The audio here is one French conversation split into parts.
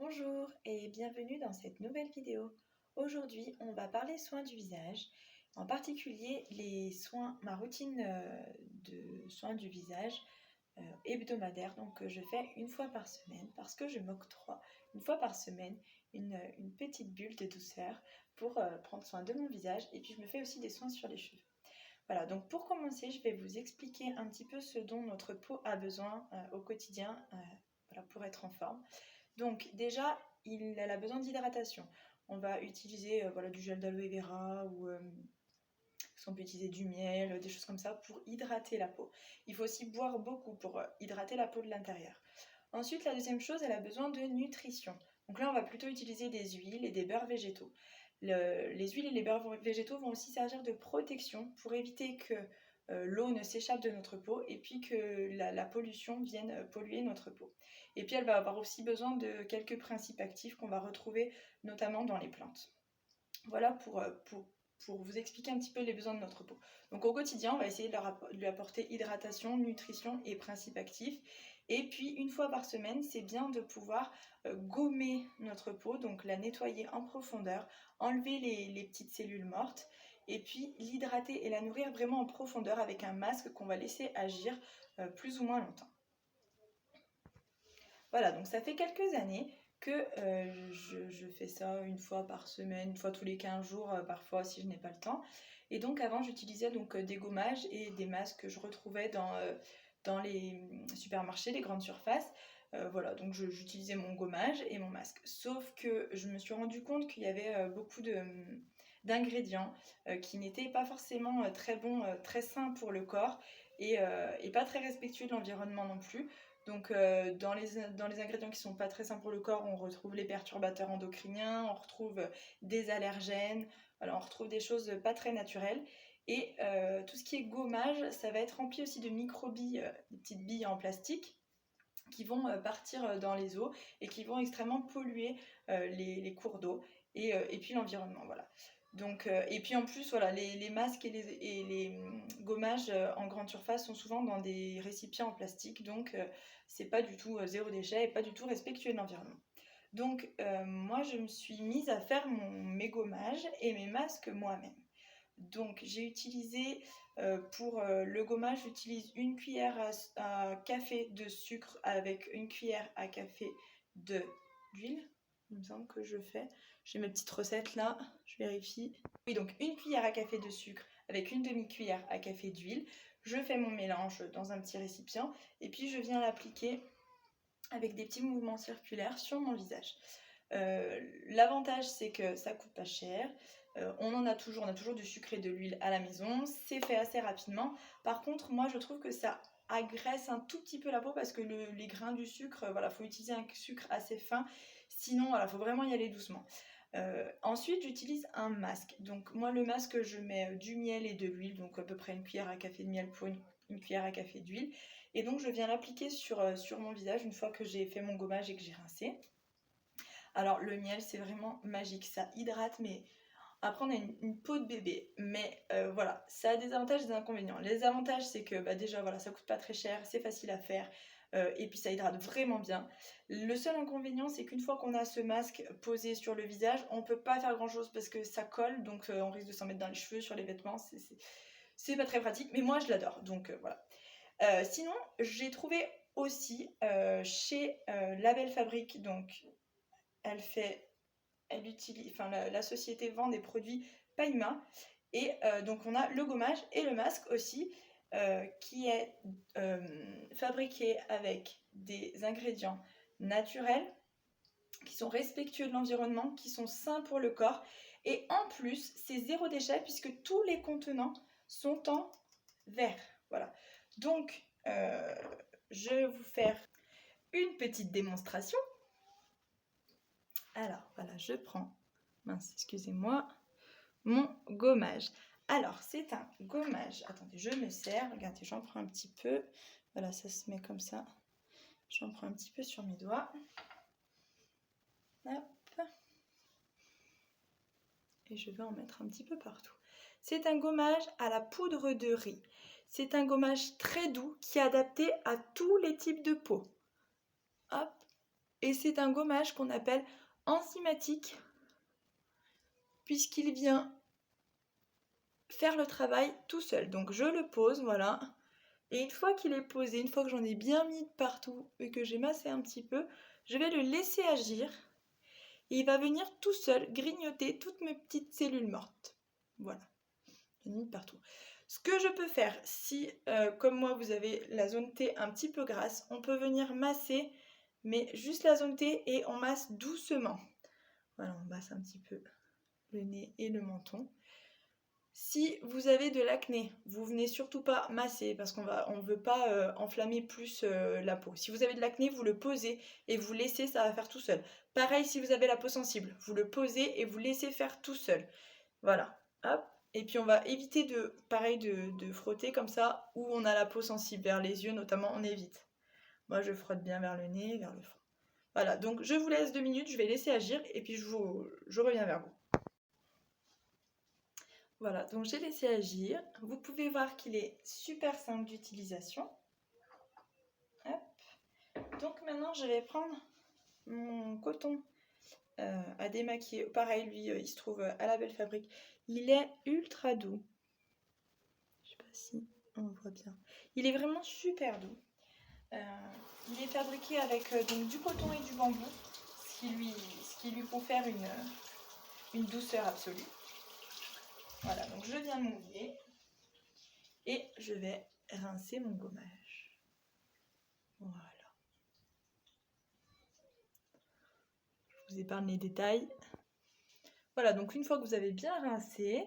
Bonjour et bienvenue dans cette nouvelle vidéo. Aujourd'hui, on va parler soins du visage, en particulier ma routine de soins du visage hebdomadaire. Donc que je fais une fois par semaine parce que je m'octroie une fois par semaine une petite bulle de douceur pour prendre soin de mon visage et puis je me fais aussi des soins sur les cheveux. Voilà, donc pour commencer, je vais vous expliquer un petit peu ce dont notre peau a besoin au quotidien voilà, pour être en forme. Donc déjà, elle a besoin d'hydratation. On va utiliser voilà, du gel d'aloe vera ou on peut utiliser du miel, des choses comme ça pour hydrater la peau. Il faut aussi boire beaucoup pour hydrater la peau de l'intérieur. Ensuite, la deuxième chose, elle a besoin de nutrition. Donc là, on va plutôt utiliser des huiles et des beurres végétaux. Les huiles et les beurres végétaux vont aussi servir de protection pour éviter que l'eau ne s'échappe de notre peau et puis que la pollution vienne polluer notre peau. Et puis elle va avoir aussi besoin de quelques principes actifs qu'on va retrouver notamment dans les plantes. Voilà pour vous expliquer un petit peu les besoins de notre peau. Donc au quotidien, on va essayer de lui apporter hydratation, nutrition et principes actifs. Et puis une fois par semaine, c'est bien de pouvoir gommer notre peau, donc la nettoyer en profondeur, enlever les petites cellules mortes, et puis l'hydrater et la nourrir vraiment en profondeur avec un masque qu'on va laisser agir plus ou moins longtemps. Voilà, donc ça fait quelques années que je fais ça une fois par semaine, une fois tous les 15 jours, parfois si je n'ai pas le temps. Et donc avant, j'utilisais donc des gommages et des masques que je retrouvais dans les supermarchés, les grandes surfaces. Voilà, donc j'utilisais mon gommage et mon masque. Sauf que je me suis rendu compte qu'il y avait beaucoup d'ingrédients qui n'étaient pas forcément très bons, très sains pour le corps et pas très respectueux de l'environnement non plus. Donc dans les ingrédients qui ne sont pas très sains pour le corps, on retrouve les perturbateurs endocriniens, on retrouve des allergènes, voilà, on retrouve des choses pas très naturelles. Et tout ce qui est gommage, ça va être rempli aussi de microbilles, des petites billes en plastique qui vont partir dans les eaux et qui vont extrêmement polluer les cours d'eau et puis l'environnement. Voilà. Donc, et puis en plus, voilà, les masques et les gommages en grande surface sont souvent dans des récipients en plastique, donc c'est pas du tout zéro déchet et pas du tout respectueux de l'environnement. Donc moi je me suis mise à faire mes gommages et mes masques moi-même. Donc j'ai utilisé pour le gommage, j'utilise une cuillère à café de sucre avec une cuillère à café d'huile. Il me semble que je fais. J'ai mes petites recettes là, je vérifie. Oui, donc une cuillère à café de sucre avec une demi-cuillère à café d'huile. Je fais mon mélange dans un petit récipient et puis je viens l'appliquer avec des petits mouvements circulaires sur mon visage. L'avantage, c'est que ça coûte pas cher. On a toujours du sucre et de l'huile à la maison. C'est fait assez rapidement. Par contre, moi, je trouve que ça agresse un tout petit peu la peau parce que les grains du sucre, voilà, faut utiliser un sucre assez fin. Sinon, voilà, faut vraiment y aller doucement. Ensuite, j'utilise un masque. Donc, moi, le masque, je mets du miel et de l'huile, donc à peu près une cuillère à café de miel pour une cuillère à café d'huile. Et donc, je viens l'appliquer sur mon visage une fois que j'ai fait mon gommage et que j'ai rincé. Alors le miel c'est vraiment magique, ça hydrate, mais après on a une peau de bébé, mais voilà, ça a des avantages et des inconvénients. Les avantages c'est que déjà voilà, ça coûte pas très cher, c'est facile à faire et puis ça hydrate vraiment bien. Le seul inconvénient c'est qu'une fois qu'on a ce masque posé sur le visage, on peut pas faire grand chose parce que ça colle, donc on risque de s'en mettre dans les cheveux, sur les vêtements, c'est pas très pratique, mais moi je l'adore, donc voilà. Sinon j'ai trouvé aussi chez La Belle Fabrique, donc elle utilise, enfin la société vend des produits Paima et donc on a le gommage et le masque aussi qui est fabriqué avec des ingrédients naturels qui sont respectueux de l'environnement, qui sont sains pour le corps et en plus c'est zéro déchet puisque tous les contenants sont en verre. Voilà. Donc je vais vous faire une petite démonstration. Alors, voilà, je prends, mince, excusez-moi, mon gommage. Alors, c'est un gommage. Attendez, je me sers. Regardez, j'en prends un petit peu. Voilà, ça se met comme ça. J'en prends un petit peu sur mes doigts. Hop. Et je vais en mettre un petit peu partout. C'est un gommage à la poudre de riz. C'est un gommage très doux qui est adapté à tous les types de peau. Hop. Et c'est un gommage qu'on appelle enzymatique, puisqu'il vient faire le travail tout seul. Donc je le pose, voilà. Et une fois qu'il est posé, une fois que j'en ai bien mis partout et que j'ai massé un petit peu, je vais le laisser agir. Et il va venir tout seul grignoter toutes mes petites cellules mortes. Voilà. J'en ai mis partout. Ce que je peux faire, si comme moi vous avez la zone T un petit peu grasse, on peut venir masser, mais juste la zone T et on masse doucement. Voilà, on masse un petit peu le nez et le menton. Si vous avez de l'acné, vous venez surtout pas masser parce qu'on ne veut pas enflammer plus la peau. Si vous avez de l'acné, vous le posez et vous laissez, ça va faire tout seul. Pareil si vous avez la peau sensible, vous le posez et vous laissez faire tout seul. Voilà, hop. Et puis on va éviter de frotter comme ça où on a la peau sensible, vers les yeux notamment, on évite. Moi je frotte bien vers le nez, vers le front. Voilà, donc je vous laisse 2 minutes, je vais laisser agir et puis je reviens vers vous. Voilà, donc j'ai laissé agir. Vous pouvez voir qu'il est super simple d'utilisation. Donc maintenant, je vais prendre mon coton à démaquiller. Pareil, lui, il se trouve à la Belle Fabrique. Il est ultra doux. Je sais pas si on voit bien. Il est vraiment super doux. Il est fabriqué avec donc, du coton et du bambou, ce qui lui confère une douceur absolue. Voilà, donc je viens mouiller et je vais rincer mon gommage. Voilà. Je vous épargne les détails. Voilà, donc une fois que vous avez bien rincé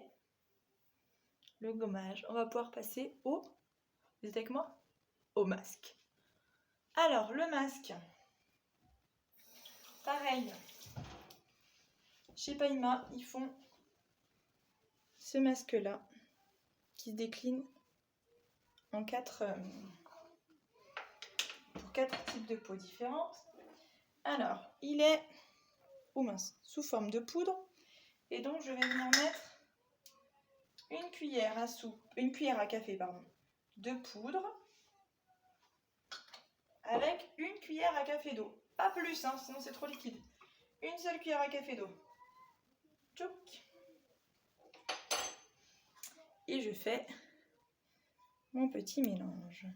le gommage, on va pouvoir passer au... Vous êtes avec moi? Au masque. Alors, le masque. Pareil. Chez Paima, ils font ce masque-là qui se décline en pour 4 types de peau différentes. Alors, il est sous forme de poudre. Et donc, je vais venir mettre une cuillère à café de poudre avec une cuillère à café d'eau. Pas plus, sinon c'est trop liquide. Une seule cuillère à café d'eau. Tchouk. Et je fais mon petit mélange.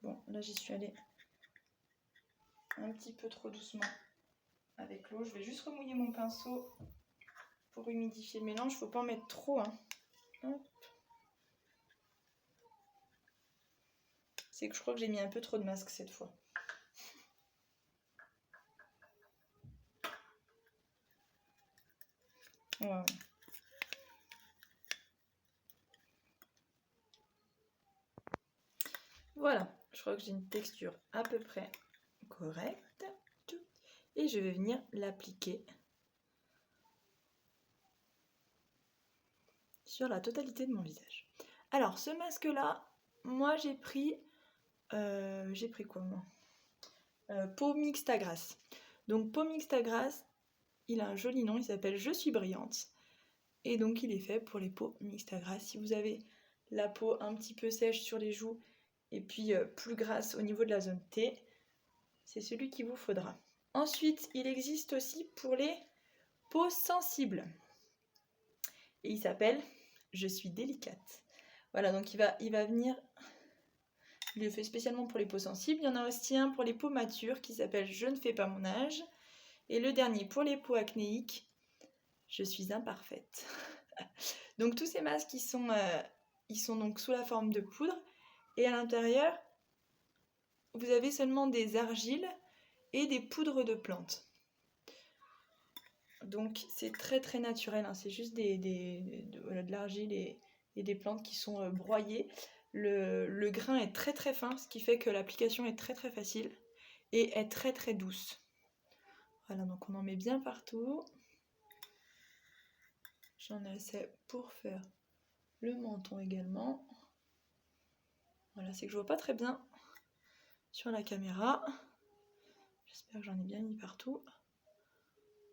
Bon, là j'y suis allée un petit peu trop doucement avec l'eau. Je vais juste remouiller mon pinceau pour humidifier le mélange. Faut pas en mettre trop, hein. C'est que je crois que j'ai mis un peu trop de masque cette fois. Wow. Voilà, je crois que j'ai une texture à peu près correcte. Et je vais venir l'appliquer sur la totalité de mon visage. Alors, ce masque-là, moi j'ai pris quoi moi Peau mixte à grasse. Donc, peau mixte à grasse, il a un joli nom, il s'appelle Je suis brillante. Et donc, il est fait pour les peaux mixtes à grasse. Si vous avez la peau un petit peu sèche sur les joues et puis plus grasse au niveau de la zone T, c'est celui qu'il vous faudra. Ensuite, il existe aussi pour les peaux sensibles. Et il s'appelle Je suis délicate. Voilà, donc il va venir... Il est fait spécialement pour les peaux sensibles. Il y en a aussi un pour les peaux matures qui s'appelle Je ne fais pas mon âge. Et le dernier pour les peaux acnéiques, Je suis imparfaite. Donc tous ces masques, ils sont donc sous la forme de poudre. Et à l'intérieur, vous avez seulement des argiles et des poudres de plantes. Donc c'est très très naturel, hein. C'est juste de l'argile et des plantes qui sont broyées. Le grain est très très fin, ce qui fait que l'application est très très facile et est très très douce. Voilà, donc on en met bien partout. J'en ai assez pour faire le menton également. Voilà, c'est que je vois pas très bien sur la caméra. J'espère que j'en ai bien mis partout.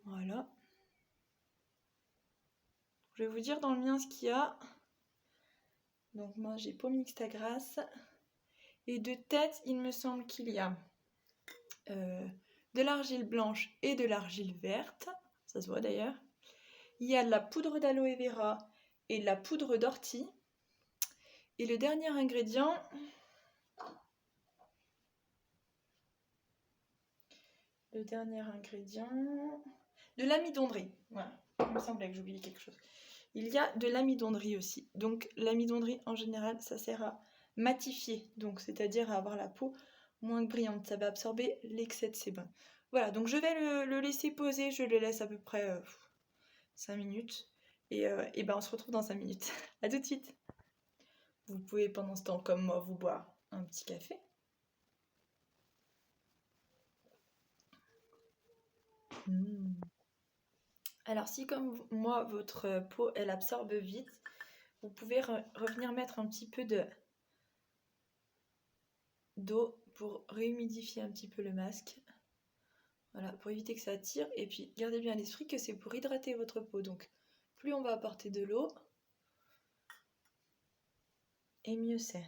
Voilà. Je vais vous dire dans le mien ce qu'il y a. Donc moi j'ai peau mixte à grasse. Et de tête, il me semble qu'il y a de l'argile blanche et de l'argile verte, ça se voit d'ailleurs. Il y a de la poudre d'aloe vera et de la poudre d'ortie. Et le dernier ingrédient, de l'amidon de riz. Voilà, il me semblait que j'oubliais quelque chose. Il y a de l'amidon de riz aussi. Donc l'amidon de riz en général, ça sert à matifier, donc c'est-à-dire à avoir la peau moins brillante. Ça va absorber l'excès de sébum. Voilà, donc je vais le laisser poser. Je le laisse à peu près 5 minutes. Et ben on se retrouve dans 5 minutes. A tout de suite. Vous pouvez pendant ce temps, comme moi, vous boire un petit café. Alors si comme moi, votre peau, elle absorbe vite, vous pouvez revenir mettre un petit peu d'eau pour réhumidifier un petit peu le masque. Voilà, pour éviter que ça tire. Et puis, gardez bien à l'esprit que c'est pour hydrater votre peau. Donc, plus on va apporter de l'eau, et mieux c'est.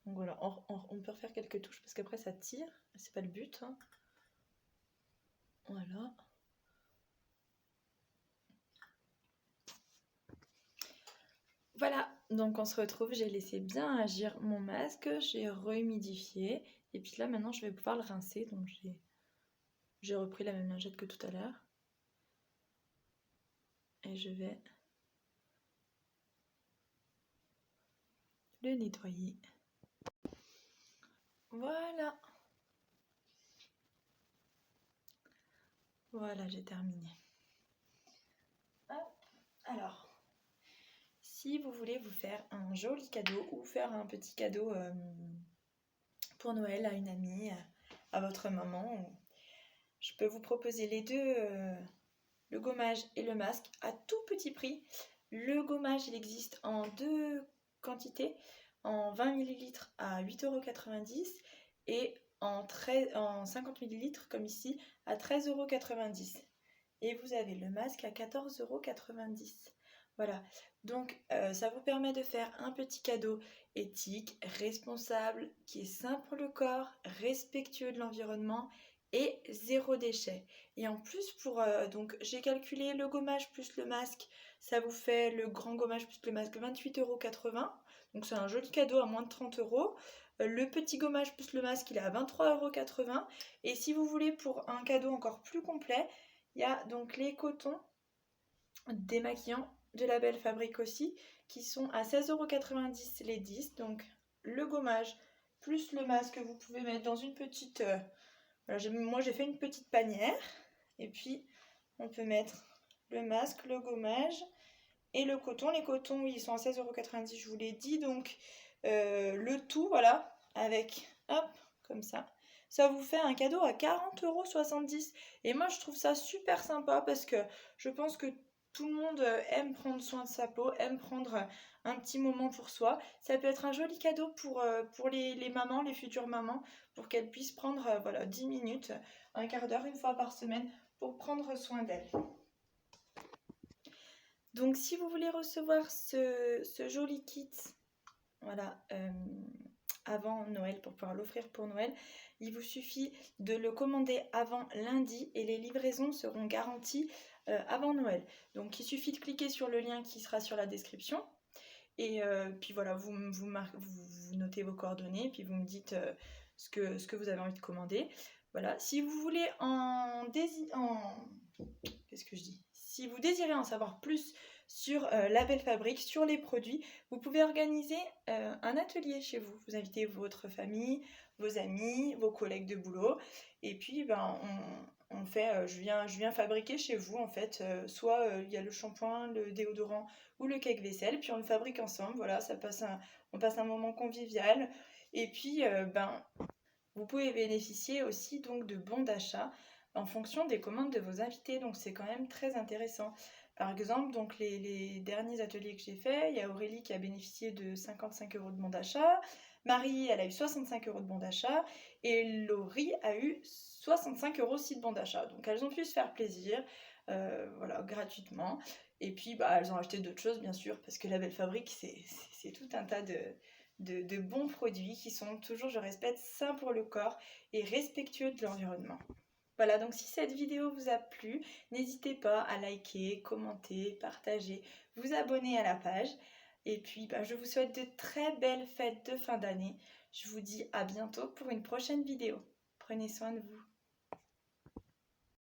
Donc voilà, on peut refaire quelques touches parce qu'après ça tire. C'est pas le but. Hein. Voilà. Voilà, donc on se retrouve. J'ai laissé bien agir mon masque. J'ai rehumidifié. Et puis là, maintenant, je vais pouvoir le rincer. Donc, j'ai repris la même lingette que tout à l'heure. Et je vais le nettoyer. Voilà. Voilà, j'ai terminé. Hop. Alors, si vous voulez vous faire un joli cadeau ou faire un petit cadeau pour Noël à une amie, à votre maman, je peux vous proposer les deux, le gommage et le masque, à tout petit prix. Le gommage, il existe en deux quantités, en 20 ml à 8,90 € et en 50 ml comme ici à 13,90 €. Et vous avez le masque à 14,90 €. Voilà, donc ça vous permet de faire un petit cadeau éthique, responsable, qui est sain pour le corps, respectueux de l'environnement et zéro déchet. Et en plus, donc j'ai calculé le gommage plus le masque, ça vous fait le grand gommage plus le masque 28,80 €. Donc c'est un joli cadeau à moins de 30 €. Le petit gommage plus le masque, il est à 23,80 €. Et si vous voulez pour un cadeau encore plus complet, il y a donc les cotons démaquillants de la Belle Fabrique aussi, qui sont à 16,90 € les 10. Donc le gommage plus le masque, vous pouvez mettre dans une petite... voilà, moi j'ai fait une petite panière. Et puis on peut mettre le masque, le gommage et le coton. Les cotons, ils sont à 16,90 €, je vous l'ai dit. Donc le tout, voilà, avec, hop, comme ça vous fait un cadeau à 40,70 €. Et moi je trouve ça super sympa parce que je pense que tout le monde aime prendre soin de sa peau, aime prendre un petit moment pour soi. Ça peut être un joli cadeau pour les mamans, les futures mamans, pour qu'elles puissent prendre voilà, 10 minutes, un quart d'heure, une fois par semaine, pour prendre soin d'elles. Donc si vous voulez recevoir ce joli kit, voilà, avant Noël, pour pouvoir l'offrir pour Noël, il vous suffit de le commander avant lundi et les livraisons seront garanties avant Noël. Donc il suffit de cliquer sur le lien qui sera sur la description et puis voilà, vous notez vos coordonnées, puis vous me dites ce que vous avez envie de commander. Voilà, si vous voulez si vous désirez en savoir plus sur la Belle Fabrique, sur les produits, vous pouvez organiser un atelier chez vous. Vous invitez votre famille, vos amis, vos collègues de boulot, et puis ben, on fait, je viens fabriquer chez vous en fait, soit il y a le shampoing, le déodorant ou le cake vaisselle, puis on le fabrique ensemble. Voilà, on passe un moment convivial, et puis ben, vous pouvez bénéficier aussi donc de bons d'achat en fonction des commandes de vos invités, donc c'est quand même très intéressant. Par exemple, donc les derniers ateliers que j'ai faits, il y a Aurélie qui a bénéficié de 55 € de bon d'achat, Marie, elle a eu 65 € de bon d'achat, et Laurie a eu 65 € aussi de bon d'achat. Donc elles ont pu se faire plaisir, voilà, gratuitement. Et puis bah, elles ont acheté d'autres choses bien sûr, parce que la Belle Fabrique, c'est tout un tas de bons produits qui sont toujours, je répète, sains pour le corps et respectueux de l'environnement. Voilà, donc si cette vidéo vous a plu, n'hésitez pas à liker, commenter, partager, vous abonner à la page. Et puis, je vous souhaite de très belles fêtes de fin d'année. Je vous dis à bientôt pour une prochaine vidéo. Prenez soin de vous.